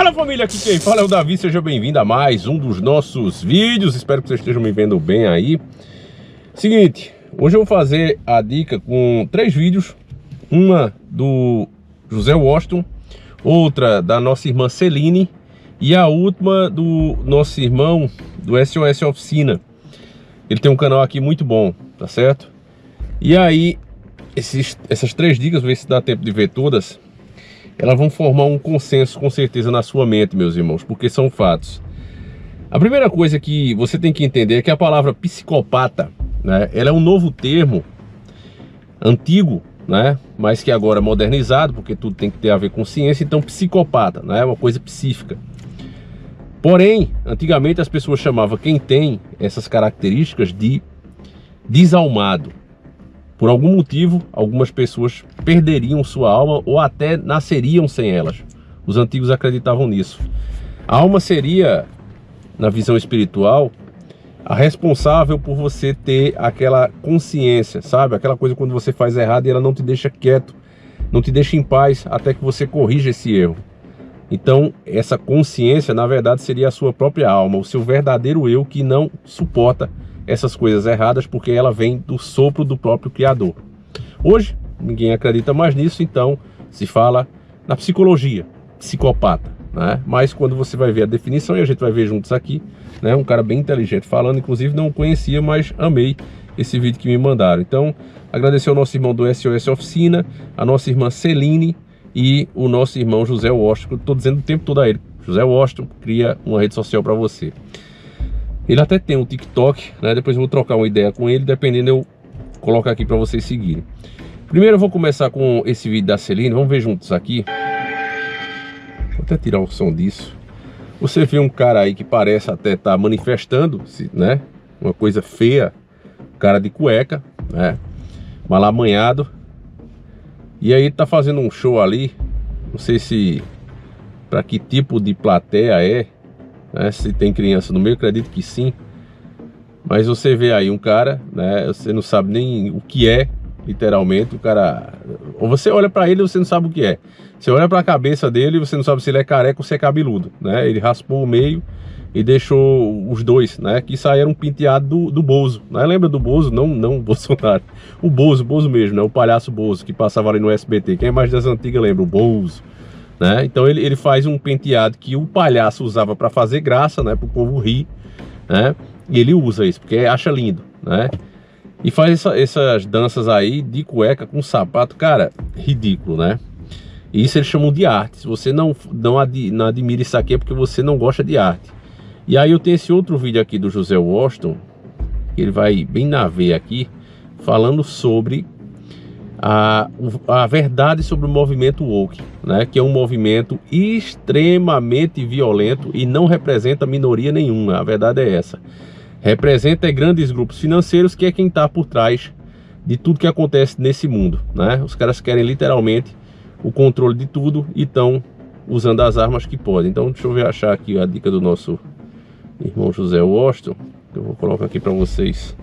Fala família, aqui quem fala é o Davi, seja bem-vindo a mais um dos nossos vídeos. Espero que vocês estejam me vendo bem aí. Seguinte, hoje eu vou fazer a dica com 3 vídeos. Uma do José Washington, outra da nossa irmã Celine e a última do nosso irmão do SOS Oficina. Ele tem um canal aqui muito bom, tá certo? E aí, essas 3 dicas, vou ver se dá tempo de ver todas. Elas vão formar um consenso com certeza na sua mente, meus irmãos, porque são fatos. A primeira coisa que você tem que entender é que a palavra psicopata, né, ela é um novo termo, antigo, né, mas que agora é modernizado, porque tudo tem que ter a ver com ciência. Então psicopata, né, é uma coisa psíquica. Porém, antigamente as pessoas chamavam quem tem essas características de desalmado. Por algum motivo, algumas pessoas perderiam sua alma ou até nasceriam sem elas. Os antigos acreditavam nisso. A alma seria, na visão espiritual, a responsável por você ter aquela consciência, sabe? Aquela coisa quando você faz errado e ela não te deixa quieto, não te deixa em paz até que você corrija esse erro. Então, essa consciência, na verdade, seria a sua própria alma, o seu verdadeiro eu que não suporta essas coisas erradas, porque ela vem do sopro do próprio Criador. Hoje, ninguém acredita mais nisso, então se fala na psicologia, psicopata, né? Mas quando você vai ver a definição, e a gente vai ver juntos aqui, né? Um cara bem inteligente falando, inclusive não conhecia, mas amei esse vídeo que me mandaram. Então, agradecer ao nosso irmão do SOS Oficina, a nossa irmã Celine e o nosso irmão José Washington. Estou dizendo o tempo todo a ele: José Washington, cria uma rede social para você. Ele até tem um TikTok, né? Depois eu vou trocar uma ideia com ele, dependendo eu coloco aqui para vocês seguirem. Primeiro eu vou começar com esse vídeo da Celine, vamos ver juntos aqui. Vou até tirar o som disso. Você vê um cara aí que parece até estar manifestando, né? Uma coisa feia, cara de cueca, né? Mal amanhado. E aí tá fazendo um show ali, não sei se para que tipo de plateia é, né? Se tem criança no meio, acredito que sim. Mas você vê aí um cara, né? Você não sabe nem o que é, literalmente. O cara, ou você olha para ele e você não sabe o que é. Você olha para a cabeça dele e você não sabe se ele é careca ou se é cabeludo, né? Ele raspou o meio e deixou os dois, né? Que isso aí era um penteado do Bozo, né? Lembra do Bozo? Não o Bolsonaro. O Bozo mesmo, né? O palhaço Bozo que passava ali no SBT. Quem é mais das antigas lembra? O Bozo, né? Então ele faz um penteado que o palhaço usava para fazer graça, né? Para o povo rir, né? E ele usa isso porque acha lindo, né? E faz essas danças aí de cueca com sapato, cara, ridículo, né? E isso eles chamam de arte. Se você não admira isso aqui é porque você não gosta de arte. E aí eu tenho esse outro vídeo aqui do José Washington, que ele vai bem na veia aqui, falando sobre a verdade sobre o movimento woke, né? Que é um movimento extremamente violento e não representa minoria nenhuma. A verdade é essa. Representa grandes grupos financeiros, que é quem está por trás de tudo que acontece nesse mundo, né? Os caras querem literalmente o controle de tudo e estão usando as armas que podem. Então deixa eu ver, achar aqui a dica do nosso irmão José Washington, que eu vou colocar aqui para vocês.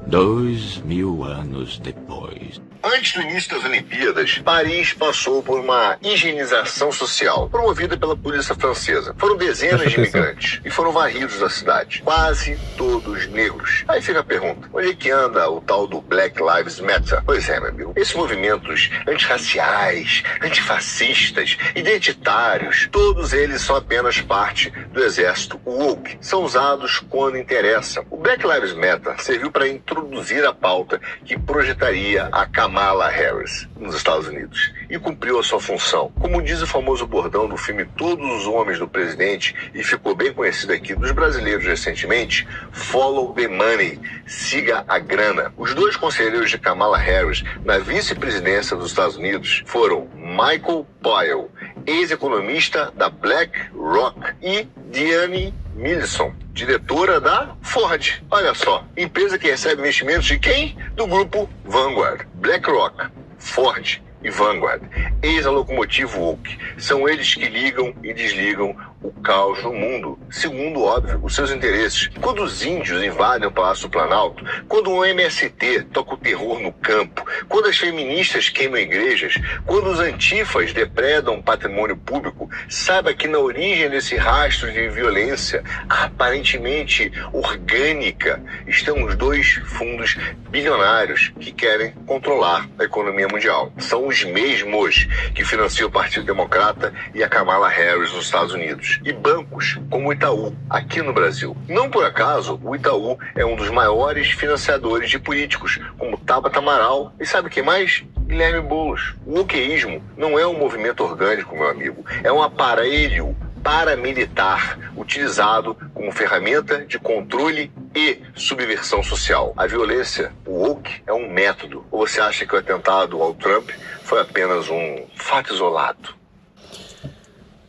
2000 anos depois. Antes do início das Olimpíadas, Paris passou por uma higienização social promovida pela polícia francesa. Foram dezenas de imigrantes e foram varridos da cidade, quase todos negros. Aí fica a pergunta: onde é que anda o tal do Black Lives Matter? Pois é, meu amigo, esses movimentos antirraciais, antifascistas, identitários, todos eles são apenas parte do exército woke. São usados quando interessa. O Black Lives Matter serviu para introduzir a pauta que projetaria a Kamala Harris nos Estados Unidos e cumpriu a sua função. Como diz o famoso bordão do filme Todos os Homens do Presidente, e ficou bem conhecido aqui dos brasileiros recentemente: follow the money, siga a grana. Os 2 conselheiros de Kamala Harris na vice-presidência dos Estados Unidos foram Michael Powell, ex-economista da BlackRock, e Dianne Feinstein, diretora da Ford. Olha só, empresa que recebe investimentos de quem? Do grupo Vanguard. BlackRock, Ford e Vanguard. Eis a locomotiva woke. São eles que ligam e desligam o caos no mundo, segundo, óbvio, os seus interesses. Quando os índios invadem o Palácio Planalto, quando o MST toca o terror no campo, quando as feministas queimam igrejas, quando os antifas depredam patrimônio público, saiba que na origem desse rastro de violência aparentemente orgânica estão os dois fundos bilionários que querem controlar a economia mundial. São os mesmos que financiam o Partido Democrata e a Kamala Harris nos Estados Unidos. E bancos como o Itaú, aqui no Brasil. Não por acaso, o Itaú é um dos maiores financiadores de políticos, como Tabata Amaral e sabe quem mais? Guilherme Boulos. O wokeísmo não é um movimento orgânico, meu amigo. É um aparelho paramilitar utilizado como ferramenta de controle e subversão social. A violência, o woke, é um método. Ou você acha que o atentado ao Trump foi apenas um fato isolado?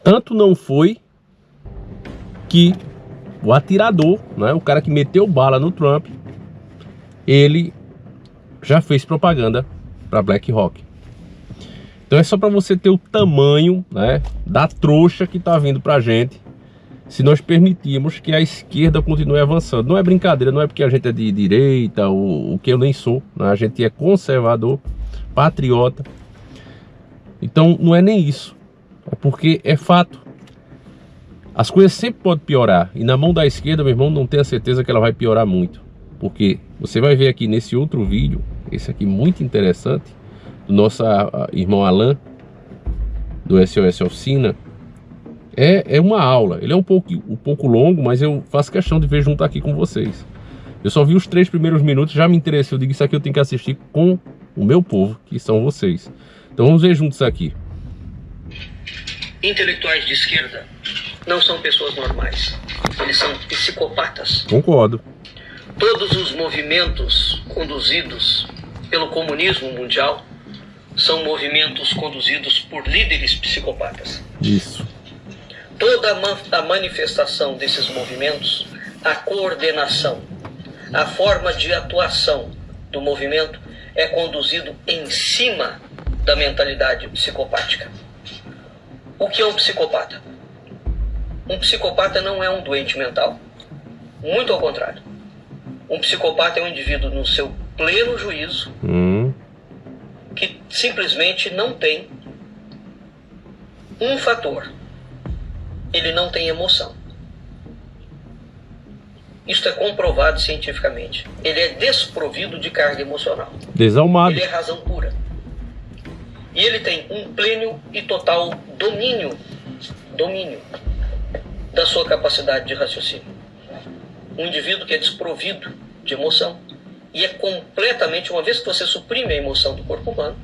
Tanto não foi que o atirador, né, o cara que meteu bala no Trump, ele já fez propaganda para BlackRock. Então é só para você ter o tamanho, né, da trouxa que tá vindo pra gente, se nós permitirmos que a esquerda continue avançando. Não é brincadeira, não é porque a gente é de direita, o que eu nem sou, né? A gente é conservador, patriota. Então não é nem isso, é porque é fato. As coisas sempre podem piorar, e na mão da esquerda, meu irmão, não tenha certeza que ela vai piorar muito. Porque você vai ver aqui nesse outro vídeo, esse aqui muito interessante, do nosso irmão Alan, do SOS Oficina, é uma aula. Ele é um pouco longo, mas eu faço questão de ver junto aqui com vocês. Eu só vi os 3 primeiros minutos, já me interessei, eu digo, isso aqui eu tenho que assistir com o meu povo, que são vocês. Então vamos ver juntos aqui. Intelectuais de esquerda não são pessoas normais, eles são psicopatas. Concordo. Todos os movimentos conduzidos pelo comunismo mundial são movimentos conduzidos por líderes psicopatas. Isso. Toda a manifestação desses movimentos, a coordenação, a forma de atuação do movimento é conduzido em cima da mentalidade psicopática. O que é um psicopata? Um psicopata não é um doente mental. Muito ao contrário. Um psicopata é um indivíduo no seu pleno juízo, que simplesmente não tem um fator. Ele não tem emoção. Isso é comprovado cientificamente. Ele é desprovido de carga emocional. Desalmado. Ele é razão pura. E ele tem um pleno e total domínio da sua capacidade de raciocínio. Um indivíduo que é desprovido de emoção e é completamente, uma vez que você suprime a emoção do corpo humano,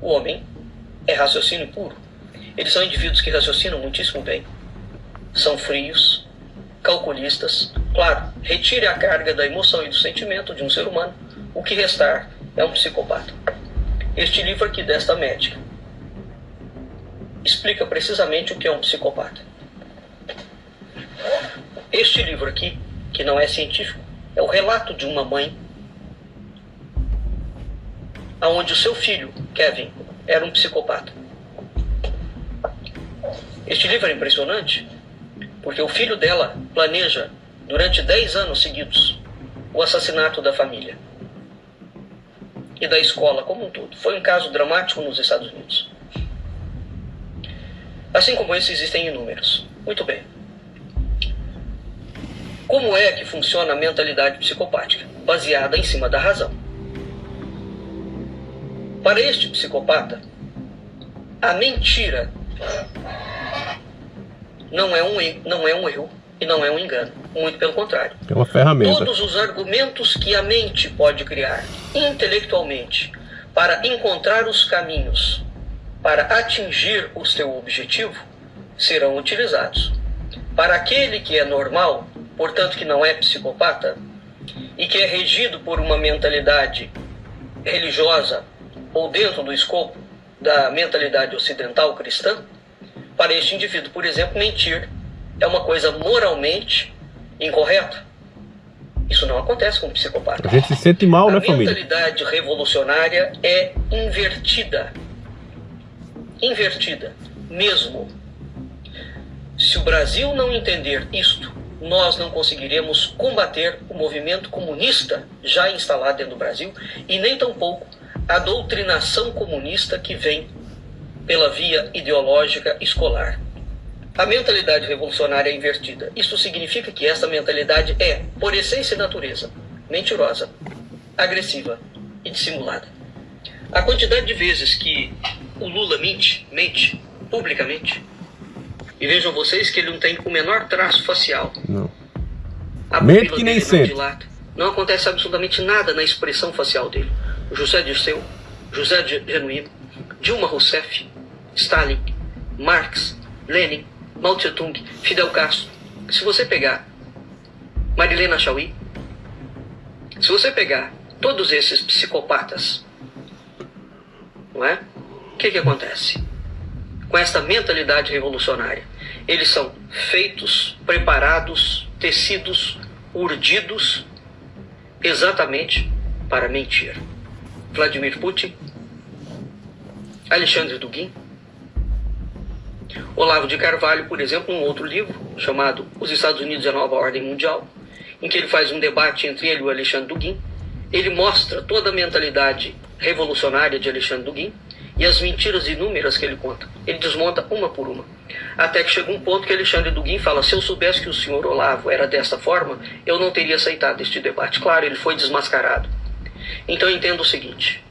o homem é raciocínio puro. Eles são indivíduos que raciocinam muitíssimo bem, são frios, calculistas. Claro, retire a carga da emoção e do sentimento de um ser humano, o que restar é um psicopata. Este livro aqui desta médica explica precisamente o que é um psicopata. Este livro aqui, que não é científico, é o relato de uma mãe onde o seu filho, Kevin, era um psicopata. Este livro é impressionante porque o filho dela planeja durante 10 anos seguidos o assassinato da família e da escola como um todo. Foi um caso dramático nos Estados Unidos. Assim como esse, existem inúmeros. Muito bem. Como é que funciona a mentalidade psicopática? Baseada em cima da razão. Para este psicopata, a mentira não é um erro e não é um engano. Muito pelo contrário. É uma ferramenta. Todos os argumentos que a mente pode criar intelectualmente para encontrar os caminhos para atingir o seu objetivo serão utilizados. Para aquele que é normal, portanto que não é psicopata, e que é regido por uma mentalidade religiosa ou dentro do escopo da mentalidade ocidental cristã, para este indivíduo, por exemplo, mentir é uma coisa moralmente incorreta. Isso não acontece com um psicopata. A gente se sente mal, né, família? A mentalidade revolucionária é invertida. invertida, mesmo. Se o Brasil não entender isto, nós não conseguiremos combater o movimento comunista já instalado dentro do Brasil e nem tampouco a doutrinação comunista que vem pela via ideológica escolar. A mentalidade revolucionária é invertida. Isso significa que essa mentalidade é, por essência e natureza, mentirosa, agressiva e dissimulada. A quantidade de vezes que o Lula mente publicamente, e vejam vocês que ele não tem o menor traço facial. Não. A mente que nem sente. Não acontece absolutamente nada na expressão facial dele. José Dirceu, José Genuíno, Dilma Rousseff, Stalin, Marx, Lenin, Mao Tse-tung, Fidel Castro. Se você pegar Marilena Chauí, se você pegar todos esses psicopatas, não é? O que acontece? Com esta mentalidade revolucionária, eles são feitos, preparados, tecidos, urdidos, exatamente para mentir. Vladimir Putin, Alexandre Dugin, Olavo de Carvalho, por exemplo, um outro livro chamado Os Estados Unidos e a Nova Ordem Mundial, em que ele faz um debate entre ele e o Alexandre Dugin. Ele mostra toda a mentalidade revolucionária de Alexandre Dugin e as mentiras inúmeras que ele conta. Ele desmonta uma por uma. Até que chega um ponto que Alexandre Dugin fala: se eu soubesse que o senhor Olavo era dessa forma, eu não teria aceitado este debate. Claro, ele foi desmascarado. Então entenda o seguinte.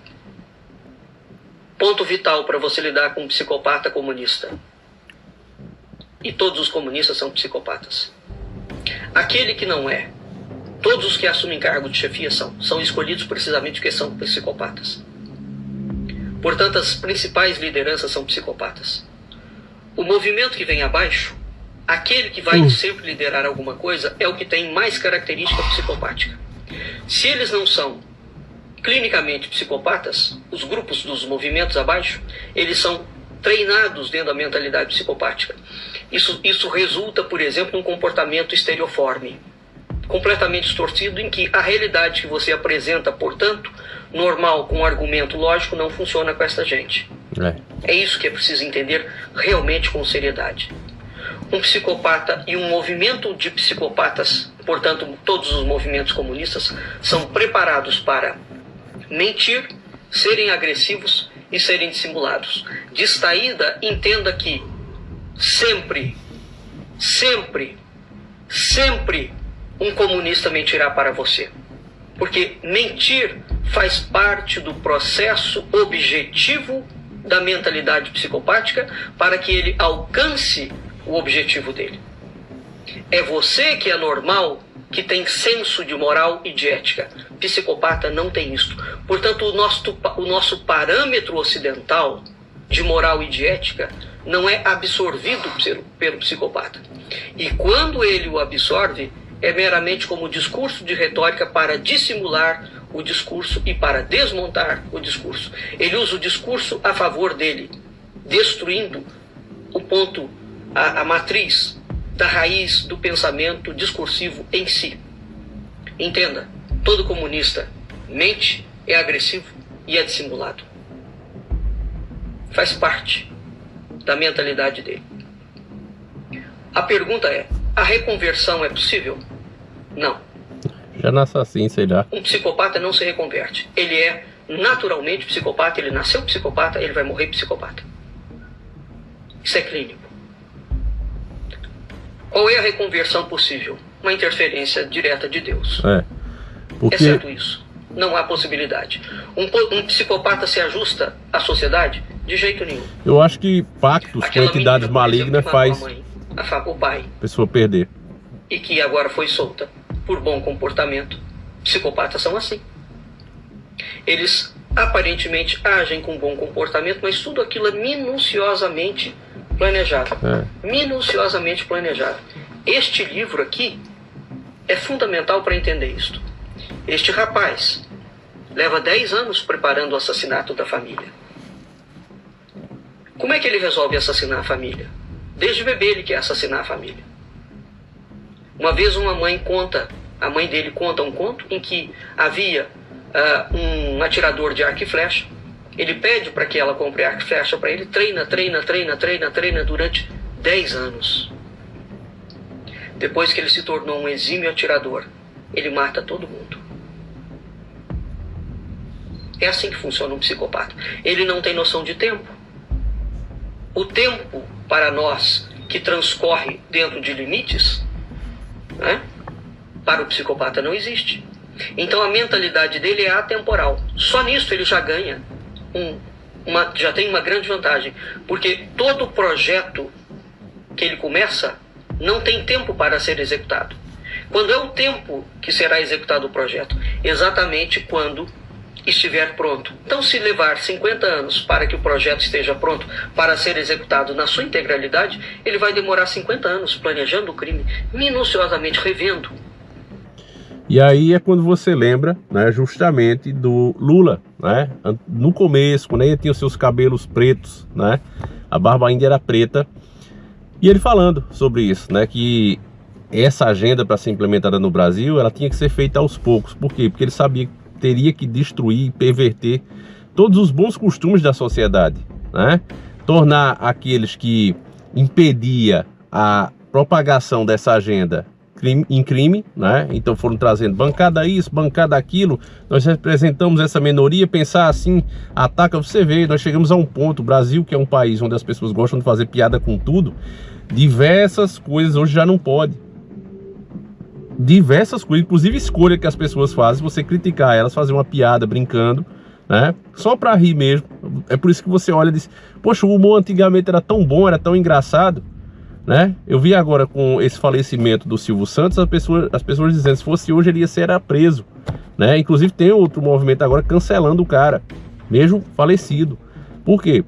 Ponto vital para você lidar com um psicopata comunista. E todos os comunistas são psicopatas. Aquele que não é. Todos os que assumem cargo de chefia são escolhidos precisamente porque são psicopatas. Portanto, as principais lideranças são psicopatas. O movimento que vem abaixo, aquele que vai sempre liderar alguma coisa, é o que tem mais característica psicopática. Se eles não são clinicamente psicopatas, os grupos dos movimentos abaixo, eles são treinados dentro da mentalidade psicopática. Isso resulta, por exemplo, num comportamento estereoforme, completamente distorcido, em que a realidade que você apresenta, portanto, normal, com um argumento lógico, não funciona com essa gente. É isso que é preciso entender realmente com seriedade. Um psicopata e um movimento de psicopatas, portanto, todos os movimentos comunistas, são preparados para mentir, serem agressivos e serem dissimulados. De saída, entenda que sempre um comunista mentirá para você. Porque mentir faz parte do processo objetivo da mentalidade psicopática para que ele alcance o objetivo dele. É você que é normal, que tem senso de moral e de ética. Psicopata não tem isso. Portanto, o nosso parâmetro ocidental de moral e de ética não é absorvido pelo psicopata. E quando ele o absorve, é meramente como discurso de retórica para dissimular o discurso e para desmontar o discurso. Ele usa o discurso a favor dele, destruindo o ponto, a matriz da raiz do pensamento discursivo em si. Entenda, todo comunista mente, é agressivo e é dissimulado. Faz parte da mentalidade dele. A pergunta é: a reconversão é possível? Não. Já nasce assim, sei lá. Um psicopata não se reconverte. Ele é naturalmente psicopata, ele nasceu psicopata, ele vai morrer psicopata. Isso é clínico. Qual é a reconversão possível? Uma interferência direta de Deus. Exceto isso, não há possibilidade. Um psicopata se ajusta à sociedade? De jeito nenhum. Eu acho que pactos com entidades malignas faz o pai, a pessoa perder. E que agora foi solta por bom comportamento. Psicopatas são assim. Eles aparentemente agem com bom comportamento, mas tudo aquilo é minuciosamente planejado. Minuciosamente planejado. Este livro aqui é fundamental para entender isto. Este rapaz leva 10 anos preparando o assassinato da família. Como é que ele resolve assassinar a família? Desde bebê ele quer assassinar a família. Uma vez a mãe dele conta um conto em que havia um atirador de arco e flecha Ele pede para que ela compre arco e flecha para ele, treina durante 10 anos. Depois que ele se tornou um exímio atirador, ele mata todo mundo. É assim que funciona um psicopata. Ele não tem noção de tempo. O tempo, para nós, que transcorre dentro de limites, né, para o psicopata não existe. Então a mentalidade dele é atemporal. Só nisso ele já ganha, já tem uma grande vantagem. Porque todo projeto que ele começa não tem tempo para ser executado. Quando é o tempo que será executado o projeto? Exatamente quando estiver pronto. Então, se levar 50 anos para que o projeto esteja pronto para ser executado na sua integralidade, ele vai demorar 50 anos planejando o crime, minuciosamente revendo. E aí é quando você lembra, né, justamente do Lula, né? No começo, quando ele tinha os seus cabelos pretos, né? A barba ainda era preta. E ele falando sobre isso, né? Que essa agenda para ser implementada no Brasil, ela tinha que ser feita aos poucos. Por quê? Porque ele sabia que teria que destruir e perverter todos os bons costumes da sociedade, né? Tornar aqueles que impedia a propagação dessa agenda em crime, né? Então foram trazendo bancada isso, bancada aquilo, nós representamos essa minoria, pensar assim, ataca, você vê, nós chegamos a um ponto, o Brasil, que é um país onde as pessoas gostam de fazer piada com tudo, diversas coisas hoje já não pode. Diversas coisas, inclusive escolha que as pessoas fazem, você criticar elas, fazer uma piada brincando, né? Só pra rir mesmo. É por isso que você olha e diz, poxa, o humor antigamente era tão bom, era tão engraçado, né? Eu vi agora com esse falecimento do Silvio Santos, as pessoas dizendo, se fosse hoje ele ia ser preso, né? Inclusive tem outro movimento agora cancelando o cara, mesmo falecido. Por quê?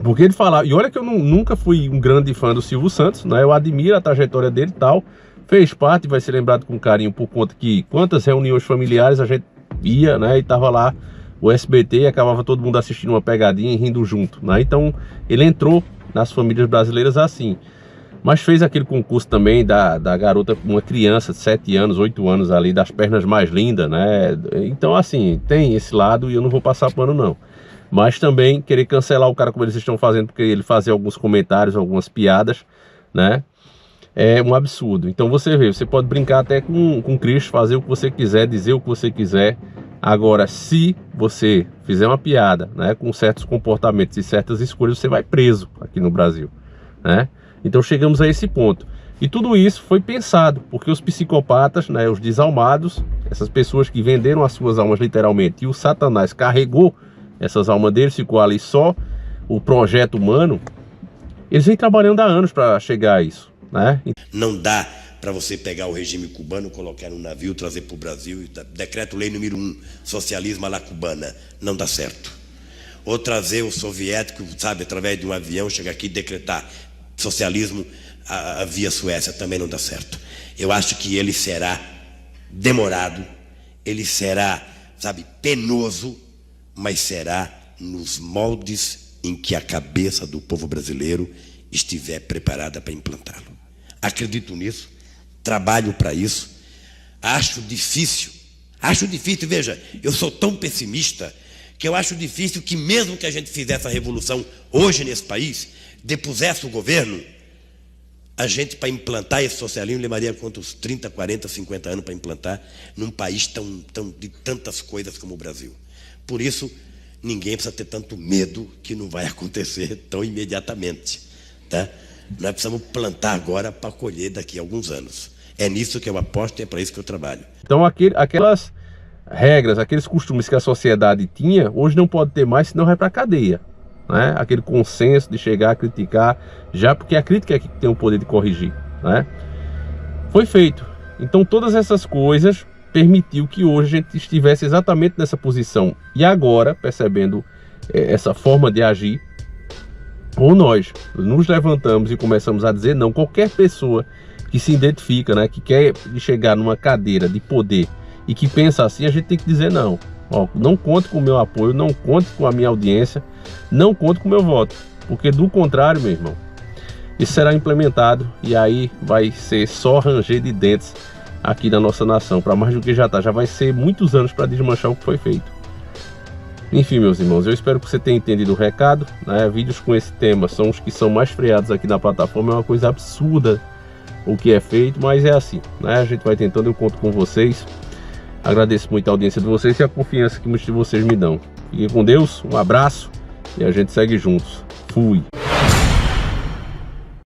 Porque ele falava, e olha que eu nunca fui um grande fã do Silvio Santos, né? Eu admiro a trajetória dele e tal, fez parte, vai ser lembrado com carinho por conta que quantas reuniões familiares a gente ia, né? E tava lá o SBT e acabava todo mundo assistindo uma pegadinha e rindo junto, né? Então ele entrou nas famílias brasileiras assim. Mas fez aquele concurso também da garota, uma criança de 7 anos, 8 anos ali, das pernas mais lindas, né? Então assim, tem esse lado e eu não vou passar pano não. Mas também querer cancelar o cara como eles estão fazendo, porque ele fazia alguns comentários, algumas piadas, né? É um absurdo. Então você vê, você pode brincar até com Cristo, fazer o que você quiser, dizer o que você quiser. Agora, se você fizer uma piada, né, com certos comportamentos e certas escolhas, você vai preso aqui no Brasil, né? Então chegamos a esse ponto. E tudo isso foi pensado, porque os psicopatas, né, os desalmados, essas pessoas que venderam as suas almas literalmente, e o Satanás carregou essas almas deles, ficou ali só o projeto humano, eles vêm trabalhando há anos para chegar a isso, né? Não dá para você pegar o regime cubano, colocar num navio, trazer para o Brasil, decreto-lei número 1, socialismo à la cubana, não dá certo. Ou trazer o soviético, sabe, através de um avião, chegar aqui e decretar socialismo via Suécia, também não dá certo. Eu acho que ele será demorado, ele será, sabe, penoso, mas será nos moldes em que a cabeça do povo brasileiro estiver preparada para implantá-lo. Acredito nisso, trabalho para isso, acho difícil, veja, eu sou tão pessimista que eu acho difícil que mesmo que a gente fizesse a revolução hoje nesse país, depusesse o governo, a gente para implantar esse socialismo levaria quantos 30, 40, 50 anos para implantar num país de tantas coisas como o Brasil. Por isso, ninguém precisa ter tanto medo que não vai acontecer tão imediatamente, tá? Nós precisamos plantar agora para colher daqui a alguns anos. É nisso que eu aposto e é para isso que eu trabalho. Então aquelas regras, aqueles costumes que a sociedade tinha, hoje não pode ter mais, senão vai para a cadeia, né? Aquele consenso de chegar a criticar, já porque a crítica é que tem o poder de corrigir, né? Foi feito. Então todas essas coisas permitiu que hoje a gente estivesse exatamente nessa posição. E agora, percebendo essa forma de agir, ou nós nos levantamos e começamos a dizer não, qualquer pessoa que se identifica, né, que quer chegar numa cadeira de poder e que pensa assim, a gente tem que dizer não. Ó, não conte com o meu apoio, não conte com a minha audiência, não conte com o meu voto, porque do contrário, meu irmão, isso será implementado e aí vai ser só ranger de dentes aqui na nossa nação, para mais do que já está, já vai ser muitos anos para desmanchar o que foi feito. Enfim, meus irmãos, eu espero que você tenha entendido o recado, né? Vídeos com esse tema são os que são mais freados aqui na plataforma. É uma coisa absurda o que é feito, mas é assim, né? A gente vai tentando, eu conto com vocês. Agradeço muito a audiência de vocês e a confiança que muitos de vocês me dão. Fiquem com Deus, um abraço e a gente segue juntos. Fui!